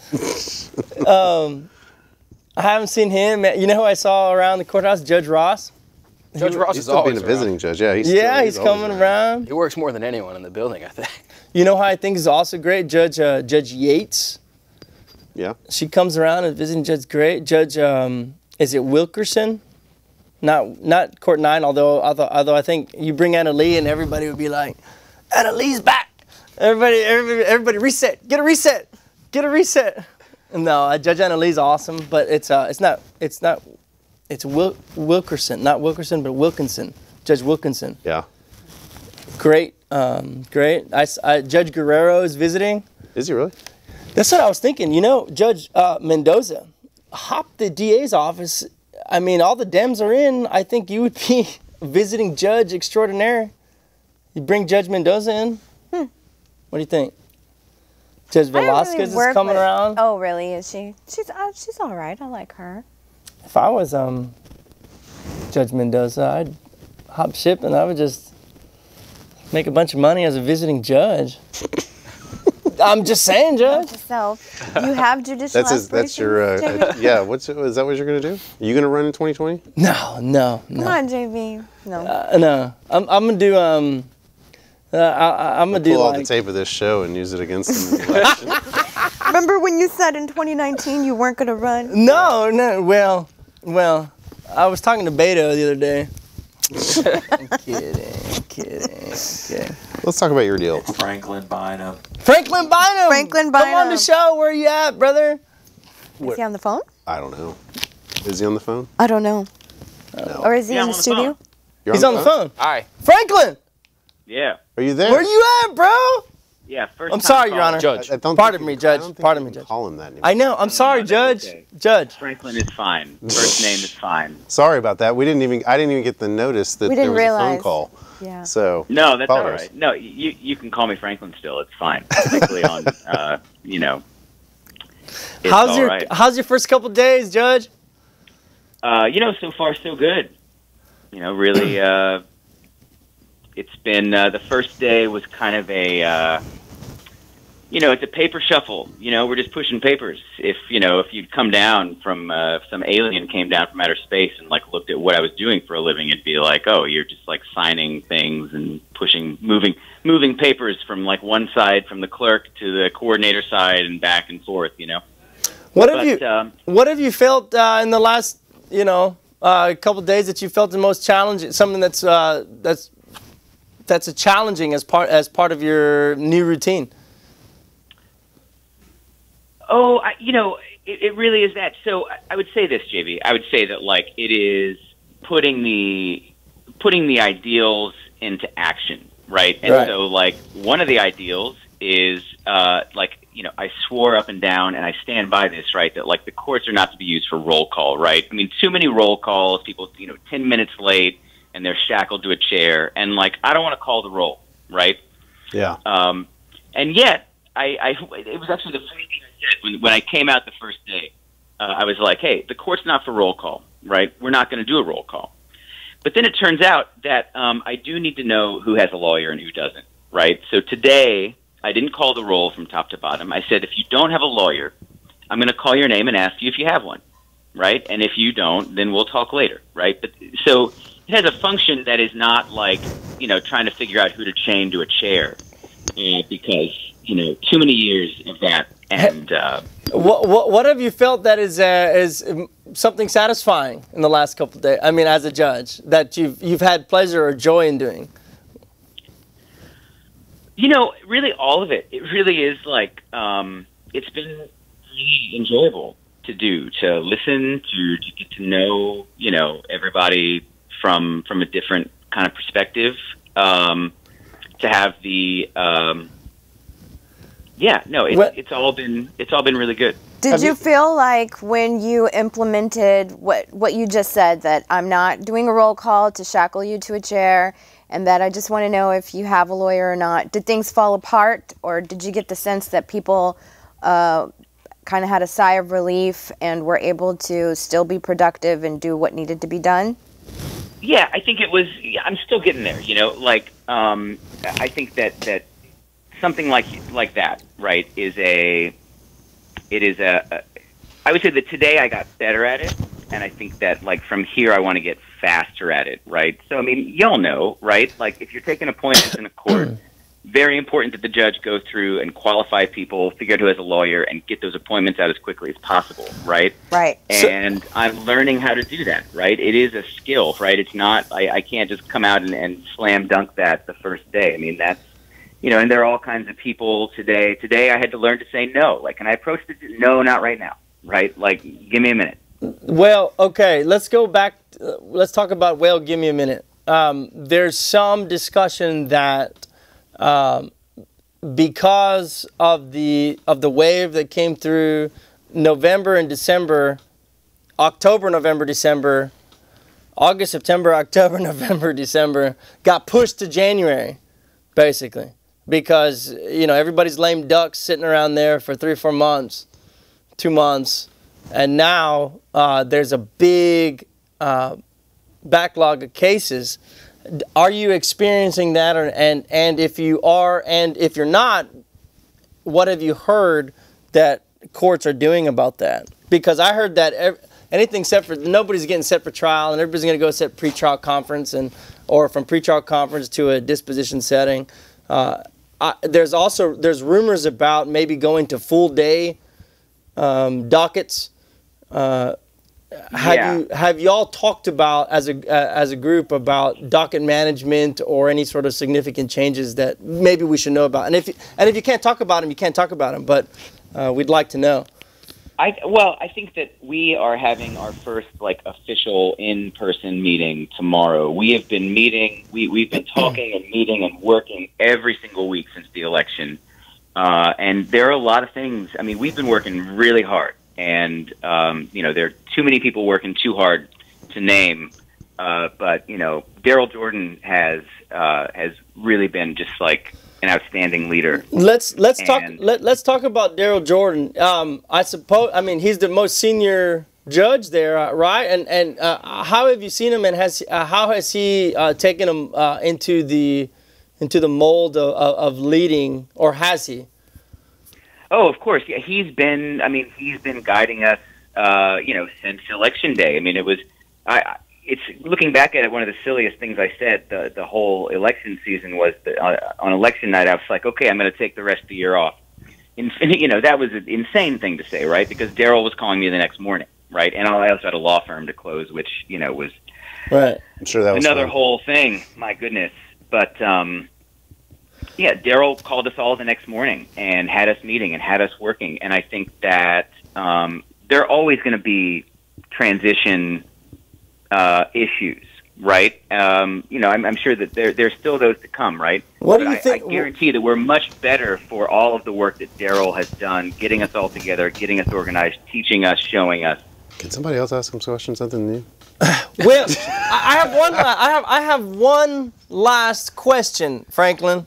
I haven't seen him. You know who I saw around the courthouse? Judge Ross. Judge Ross He's is still always being a visiting around. judge. Yeah, he's He's always coming around. He works more than anyone in the building, I think. You know who I think is also great? Judge Yates. Yeah. She comes around and visiting Judge great. Judge, is it Wilkerson? Not Court 9, although I think you bring Anna Lee and everybody would be like, Anna Lee's back. Everybody reset. Get a reset. Get a reset. No, Judge Anna Lee's awesome, but it's Wilkerson, not Wilkerson, but Wilkinson. Judge Wilkinson. Yeah. Great. Great. Judge Guerrero is visiting. Is he really? That's what I was thinking. You know, Judge Mendoza, hop the DA's office. I mean, all the Dems are in. I think you would be visiting judge extraordinaire. You bring Judge Mendoza in. What do you think? Judge I don't really Velasquez is work coming with- around. Oh, really? Is she? She's all right. I like her. If I was Judge Mendoza, I'd hop ship and I would just make a bunch of money as a visiting judge. I'm just saying, Judge. Yourself. You have judicial That's your aspirations, JB? yeah. Is that what you're gonna do? Are you gonna run in 2020? No. Come on, JB. No. No. I'm gonna do I'm gonna do Pull all like the tape of this show and use it against them in the election. Remember when you said in 2019 you weren't going to run? No. Well, I was talking to Beto the other day. Kidding. Okay. Let's talk about your deal. Franklin Bynum. Franklin Bynum. Come on the Bynum. show. Where you at, brother? Is he on the phone? I don't know. Is he on the phone? I don't know. No. Or is he Yeah, in I'm the on the studio? phone. You're He's on the phone. Hi. Franklin, Yeah. Are you there? where you at, bro? Yeah. First I'm time sorry, Your caller. Honor. Judge. I don't Pardon think me, you- Judge. I don't think Pardon you me, can Judge. Call him that anymore. I know. I'm sorry, that's Judge. okay. Judge. Franklin is fine. First name is fine. Sorry about that. I didn't even get the notice that We there didn't was a phone realize. call. Yeah. So No, that's all apologize. right. No, you can call me Franklin still. It's fine. Particularly on, you know. It's all right. How's your first couple days, Judge? You know, so far so good. You know, really, it's been the first day was kind of a, you know, it's a paper shuffle. You know, we're just pushing papers. If you'd come down from some alien came down from outer space and like looked at what I was doing for a living, it'd be like, oh, you're just like signing things and moving papers from like one side, from the clerk to the coordinator side, and back and forth. You know. What have you felt in the last, couple of days that you felt the most challenging? Something that's a challenging as part of your new routine. Oh, it really is that. So I would say this, JB. I would say that like it is putting the ideals into action, right? And Right. so like one of the ideals is I swore up and down, and I stand by this, right? That like the courts are not to be used for roll call, right? I mean, too many roll calls, people 10 minutes late, and they're shackled to a chair, and like I don't want to call the roll, right? Yeah. And yet, it was actually the funny thing I said when I came out the first day. I was like, hey, the court's not for roll call, right? We're not going to do a roll call. But then it turns out that I do need to know who has a lawyer and who doesn't, right? So today, I didn't call the roll from top to bottom. I said, if you don't have a lawyer, I'm going to call your name and ask you if you have one, right? And if you don't, then we'll talk later, right? But so it has a function that is not like, trying to figure out who to chain to a chair because, too many years of that. And what have you felt that is something satisfying in the last couple of days? I mean, as a judge, that you've had pleasure or joy in doing? Really all of it. It really is like it's been really enjoyable to do, to listen, to get to know, everybody from a different kind of perspective. To have the it's all been really good. Did you feel like when you implemented what you just said, that I'm not doing a roll call to shackle you to a chair, and that I just want to know if you have a lawyer or not, did things fall apart, or did you get the sense that people kind of had a sigh of relief and were able to still be productive and do what needed to be done? Yeah, I think it was. I'm still getting there. I think that something like that, right, I would say that today I got better at it, and I think that like from here I want to get faster at it, right? So I mean, y'all know, right? Like if you're taking appointments in a court, very important that the judge go through and qualify people, figure out who has a lawyer, and get those appointments out as quickly as possible, right? Right. And I'm learning how to do that, right? It is a skill, right? It's not, I can't just come out and slam dunk that the first day. I mean, that's, and there are all kinds of people today. Today I had to learn to say no. Like, and I approached it, no, not right now, right? Like, give me a minute. Well, okay, let's go back. Let's talk about, give me a minute. There's some discussion that because of the wave that came through November and December, October, November, December, August, September, October, November, December, got pushed to January, basically, because everybody's lame ducks sitting around there for 3 or 4 months, 2 months, and now there's a big backlog of cases. Are you experiencing that, and if you are, and if you're not, what have you heard that courts are doing about that? Because I heard that anything set for, nobody's getting set for trial, and everybody's going to go set pretrial conference, or from pretrial conference to a disposition setting. There's rumors about maybe going to full day dockets. Have y'all talked about as a group about docket management or any sort of significant changes that maybe we should know about? And if you can't talk about them, you can't talk about them. But we'd like to know. I think that we are having our first official in-person meeting tomorrow. We have been meeting. We've been talking and meeting and working every single week since the election. And there are a lot of things. I mean, we've been working really hard. And, there are too many people working too hard to name. But, Daryl Jordan has really been just an outstanding leader. Let's talk about Daryl Jordan. I suppose, he's the most senior judge there, right? And how have you seen him, and how has he taken him into the mold of leading, or has he? Oh, of course. Yeah, he's been guiding us, since Election Day. It's looking back at it, one of the silliest things I said the whole election season was that on election night, I was like, okay, I'm going to take the rest of the year off. And, that was an insane thing to say, right? Because Daryl was calling me the next morning, right? And I also had a law firm to close, which, was right. I'm sure that was another fun. whole thing. My goodness. But, Daryl called us all the next morning and had us meeting and had us working. And I think that there are always going to be transition issues, right? I'm sure that there's still those to come, right? What do you think? I guarantee that we're much better for all of the work that Daryl has done, getting us all together, getting us organized, teaching us, showing us. Can somebody else ask him questions? Something new? Well, I have one last question, Franklin.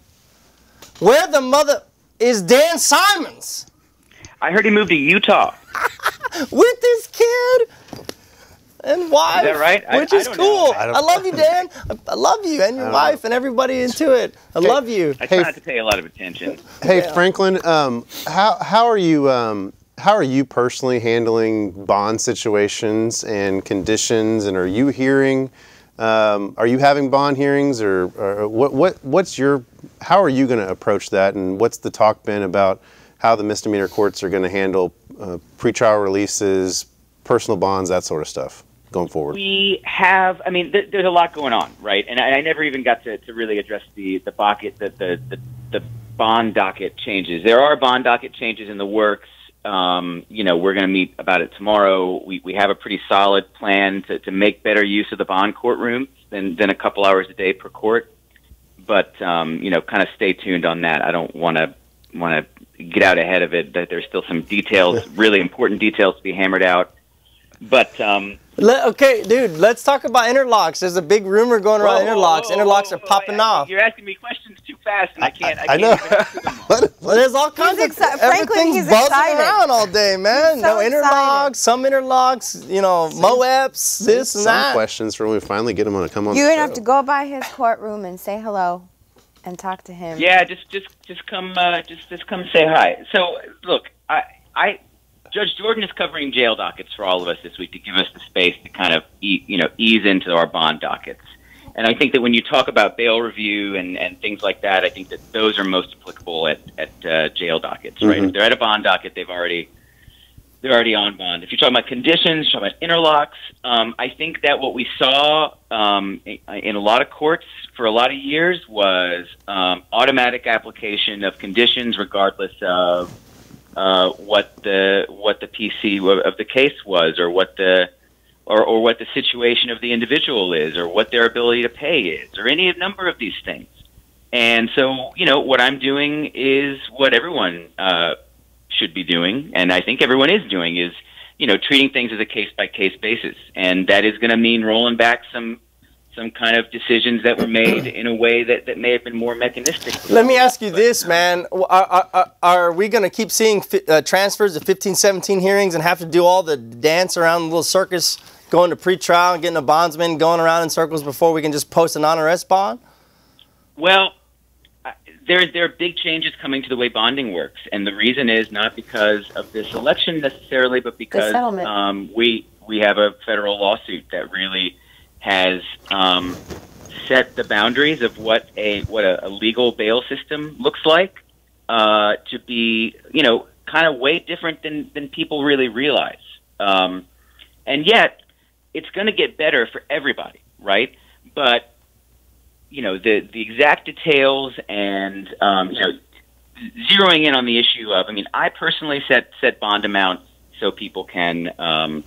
Where the mother is Dan Simons? I heard he moved to Utah. With this kid and wife. Is that right? Which is cool. I love you, Dan. I love you and your wife and everybody into it. I love you. I try not to pay a lot of attention. Hey, Franklin, how are you personally handling bond situations and conditions? And are you having bond hearings, or how are you going to approach that? And what's the talk been about how the misdemeanor courts are going to handle pretrial releases, personal bonds, that sort of stuff going forward? We have, there's a lot going on, right? And I never even got to really address the bond docket changes. There are bond docket changes in the works. We're going to meet about it tomorrow. We have a pretty solid plan to make better use of the bond courtroom than a couple hours a day per court. But, kind of stay tuned on that. I don't want to get out ahead of it. That there's still some details, really important details to be hammered out. But okay, dude, let's talk about interlocks. There's a big rumor going around interlocks. Interlocks are popping off. You're asking me questions too fast, and I can't know. Even answer them all. Well, there's all kinds of everything's buzzing around all day, man. So no interlocks, some interlocks, MOEPs, this and that. Some questions for when we finally get him on to come on. You're the gonna show. have to go by his courtroom and say hello, and talk to him. Yeah, just come say hi. So look, Judge Jordan is covering jail dockets for all of us this week to give us the space to kind of ease into our bond dockets. And I think that when you talk about bail review and things like that, I think that those are most applicable at jail dockets, right? If they're at a bond docket, they're already on bond. If you're talking about conditions, you're talking about interlocks, I think that what we saw in a lot of courts for a lot of years was automatic application of conditions regardless of what the PC of the case was, or what the situation of the individual is, or what their ability to pay is, or any number of these things. And so, what I'm doing is what everyone should be doing, and I think everyone is doing, is treating things as a case by case basis, and that is going to mean rolling back some kind of decisions that were made in a way that may have been more mechanistic. Let me ask you this, man. Are we going to keep seeing transfers of 1517 hearings and have to do all the dance around the little circus, going to pretrial and getting a bondsman going around in circles before we can just post a non-arrest bond? Well, there are big changes coming to the way bonding works, and the reason is not because of this election necessarily, but because we have a federal lawsuit that really has set the boundaries of what a legal bail system looks like to be, kind of way different than people really realize. And yet, it's going to get better for everybody, right? But the exact details and zeroing in on the issue of, I personally set bond amount so people can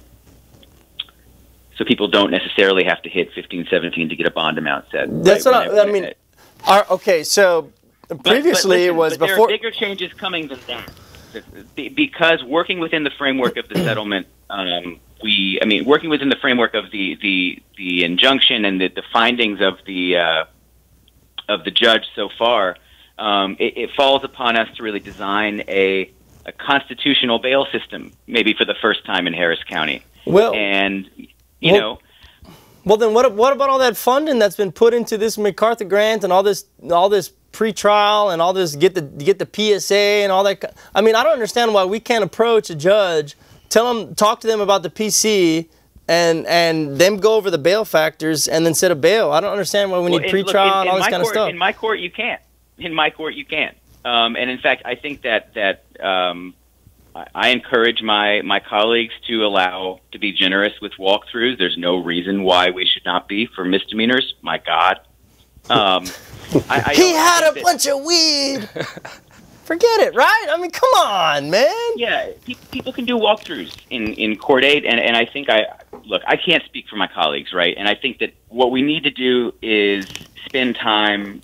so people don't necessarily have to hit 15, 17 to get a bond amount set. That's what I mean. Okay, so previously it was before. There are bigger changes coming than that, because working within the framework of the settlement, working within the framework of the injunction and the findings of the judge so far, it falls upon us to really design a constitutional bail system, maybe for the first time in Harris County. Well, and well, then what about all that funding that's been put into this MacArthur grant and all this pre-trial and all this get the PSA and all that? I don't understand why we can't approach a judge, talk to them about the PC, and them go over the bail factors and then set a bail. I don't understand why we need pre-trial and all this kind of stuff. In my court, you can't. In my court, you can't. And in fact, I think that I encourage my colleagues to be generous with walkthroughs. There's no reason why we should not be for misdemeanors. My God. He had a bunch of weed. Forget it, right? Come on, man. Yeah, people can do walkthroughs in Court 8, and I think I can't speak for my colleagues, right? And I think that what we need to do is spend time,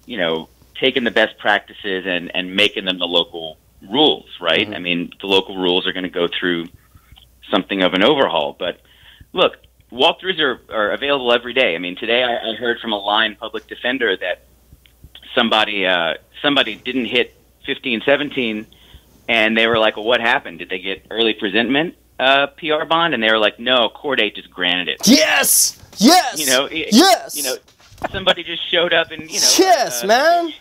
taking the best practices and making them the local rules, right? Mm-hmm. The local rules are going to go through something of an overhaul. But look, walkthroughs are available every day. Today I heard from a line public defender that somebody didn't hit 15, 17, and they were like, well, what happened? Did they get early presentment PR bond? And they were like, no, Court 8 just granted it. Yes! Yes! Yes! Somebody just showed up and, yes, man!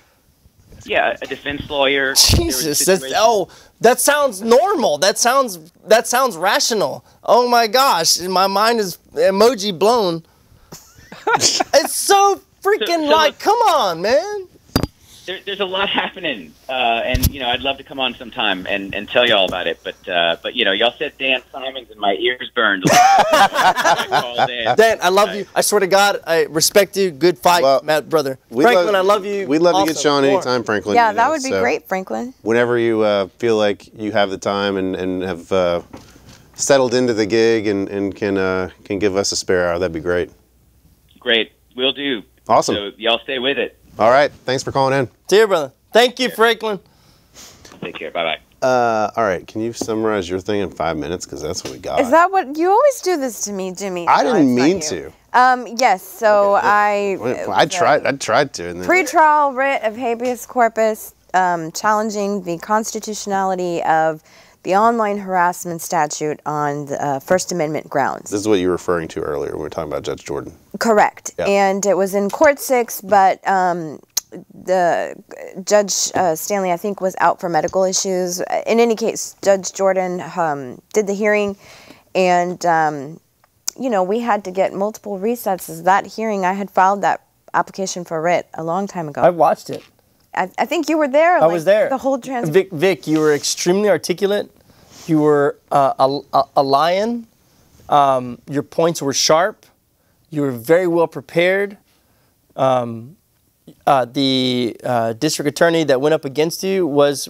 Yeah, a defense lawyer. Jesus, that sounds normal. That sounds rational. Oh my gosh, my mind is emoji blown. It's so freaking come on, man. There's a lot happening, and I'd love to come on sometime and tell y'all about it. But y'all said Dan Simons and my ears burned. Dan, I love you. I swear to God, I respect you. Good fight, Matt, brother. Franklin, I love you. We'd love to get you on anytime, Franklin. Yeah, that would be great, Franklin. Whenever you feel like you have the time and have settled into the gig and can give us a spare hour, that'd be great. Great, will do. Awesome. So y'all stay with it. All right. Thanks for calling in. See you, brother. Thank you, Franklin. Take care. Bye-bye. All right. Can you summarize your thing in 5 minutes? Because that's what we got. Is that what you always do this to me, Jimmy? I didn't mean to. Yes. So okay. I tried to. And then pre-trial writ of habeas corpus challenging the constitutionality of the online harassment statute on the First Amendment grounds. This is what you were referring to earlier when we were talking about Judge Jordan. Correct. Yeah. And it was in Court 6, but the Judge Stanley, I think, was out for medical issues. In any case, Judge Jordan did the hearing, and, we had to get multiple recesses. That hearing, I had filed that application for writ a long time ago. I watched it. I think you were there. I was there. The whole transcript. Vic, you were extremely articulate. You were a lion. Your points were sharp. You were very well prepared. The district attorney that went up against you was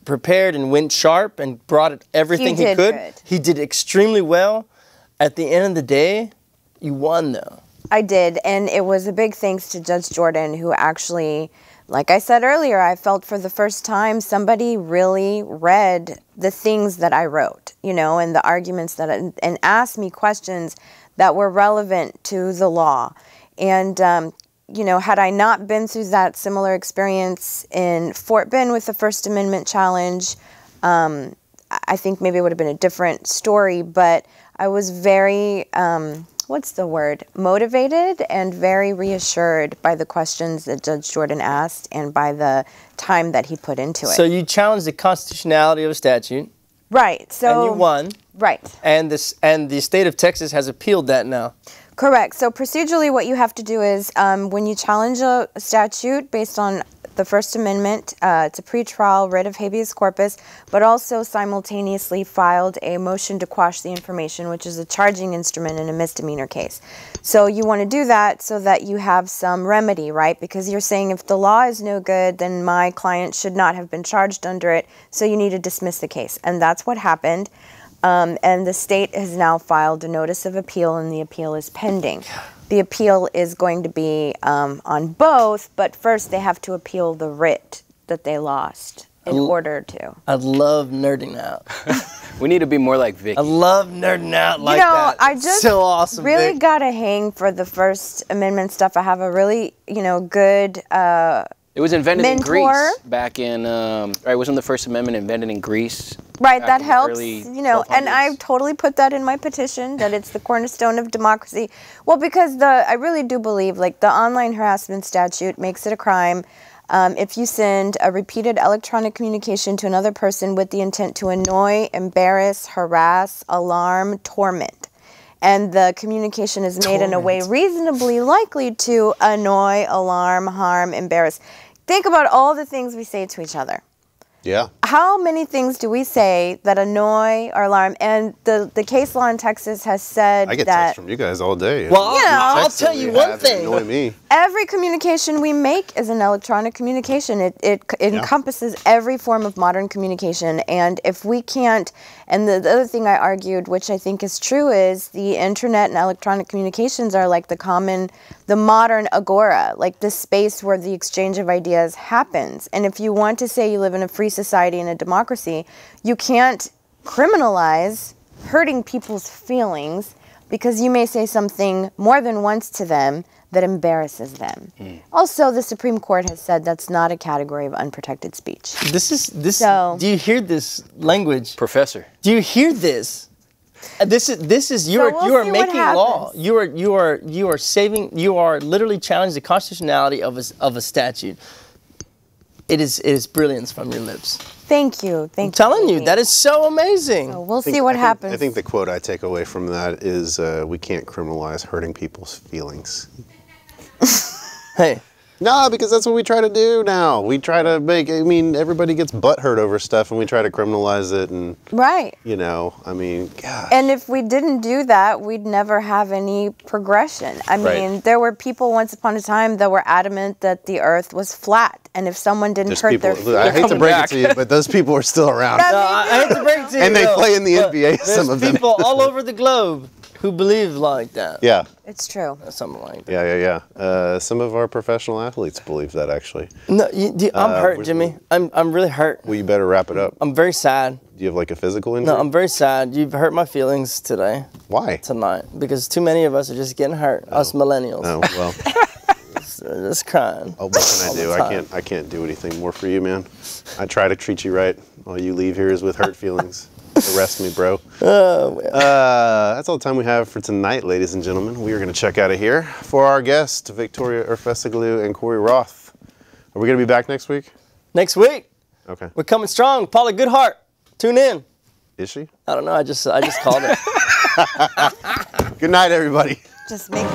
prepared and went sharp and brought everything he could. Good. He did extremely well. At the end of the day, you won, though. I did, and it was a big thanks to Judge Jordan, who actually, like I said earlier, I felt for the first time somebody really read the things that I wrote, and the arguments and asked me questions that were relevant to the law. And, had I not been through that similar experience in Fort Bend with the First Amendment challenge, I think maybe it would have been a different story, but I was very what's the word, motivated and very reassured by the questions that Judge Jordan asked and by the time that he put into it. So you challenged the constitutionality of a statute. Right. So and you won. Right. And the state of Texas has appealed that now. Correct. So procedurally what you have to do is when you challenge a statute based on the First Amendment, it's a pretrial writ of habeas corpus, but also simultaneously filed a motion to quash the information, which is a charging instrument in a misdemeanor case. So you want to do that so that you have some remedy, right? Because you're saying if the law is no good, then my client should not have been charged under it, so you need to dismiss the case. And that's what happened. And the state has now filed a notice of appeal, and the appeal is pending. The appeal is going to be on both, but first they have to appeal the writ that they lost in order to. I love nerding out. We need to be more like Vic. I love nerding out like that. I just so awesome, really Vic. got to hang for the First Amendment stuff. I have a really, good It was invented mentor. in Greece back in, right, wasn't the First Amendment invented in Greece? Right, back that in the helps, early and I 1200s? totally put that in my petition, that it's the cornerstone of democracy. Well, because I really do believe, like, the online harassment statute makes it a crime if you send a repeated electronic communication to another person with the intent to annoy, embarrass, harass, alarm, torment. And the communication is made in a way reasonably likely to annoy, alarm, harm, embarrass. Think about all the things we say to each other. Yeah. How many things do we say that annoy or alarm? And the case law in Texas has said I get that texts from you guys all day. Well, I'll Texts that tell you we one have that thing. Annoy me. every communication we make is an electronic communication. It encompasses every form of modern communication. And if we can't, and the other thing I argued, which I think is true, is the internet and electronic communications are like the modern agora, like the space where the exchange of ideas happens. And if you want to say you live in a free society and a democracy, you can't criminalize hurting people's feelings because you may say something more than once to them that embarrasses them. Also, the Supreme Court has said that's not a category of unprotected speech. Do you hear this language? Professor. Do you hear this? You are making law. You are literally challenging the constitutionality of a statute. It is brilliance from your lips. Thank you. I'm telling you, that is so amazing. So we'll see what happens. I think the quote I take away from that is we can't criminalize hurting people's feelings. Hey. No, because that's what we try to do now. We try to everybody gets butthurt over stuff and we try to criminalize it and, right. Gosh. And if we didn't do that, we'd never have any progression. There were people once upon a time that were adamant that the earth was flat. And if someone didn't hurt their feelings. I hate to break it to you, but those people are still around. I hate to break it to you. And they play in the NBA, some of them. There's people all over the globe who believe like that. Yeah. It's true. Something like that. Yeah. Some of our professional athletes believe that, actually. No, I'm hurt, Jimmy. I'm really hurt. Well, you better wrap it up. I'm very sad. Do you have like a physical injury? No, I'm very sad. You've hurt my feelings today. Why? Tonight. Because too many of us are just getting hurt. Us millennials. Oh, well. Just crying. Oh, what can I do? I can't do anything more for you, man. I try to treat you right. All you leave here is with hurt feelings. Arrest me, bro. That's all the time we have for tonight, ladies and gentlemen. We are going to check out of here. For our guests, Victoria Erfesoglou and Cory Roth. Are we going to be back next week? Next week. Okay. We're coming strong. Paula Goodhart. Tune in. Is she? I don't know. I just called it. Good night, everybody. Just make